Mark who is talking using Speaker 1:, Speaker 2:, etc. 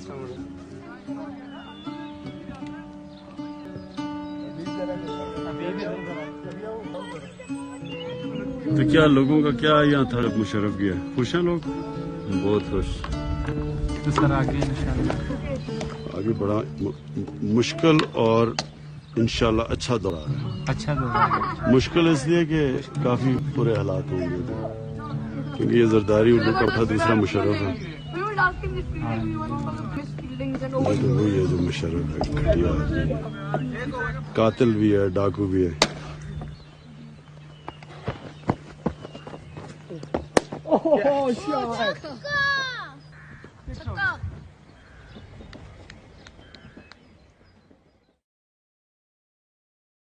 Speaker 1: تو کیا لوگوں کا کیا یہاں تھا مشرف کیا؟ خوش ہیں لوگ؟
Speaker 2: بہت خوش.
Speaker 3: تو سر آگے انشاءاللہ
Speaker 1: آگے بڑا مشکل اور انشاءاللہ اچھا دور آ رہا ہے.
Speaker 3: اچھا دور آ گیا.
Speaker 1: مشکل اس لیے کہ کافی برے حالات ہوں گے کیونکہ یہ زرداری اردو کا اٹھا دوسرا مشرف ہے. یہ تو وہی ہے جو مشرف ہے، گھٹیا آدمی ہے، قاتل بھی ہے، ڈاکو بھی ہے.
Speaker 4: Oh, shot.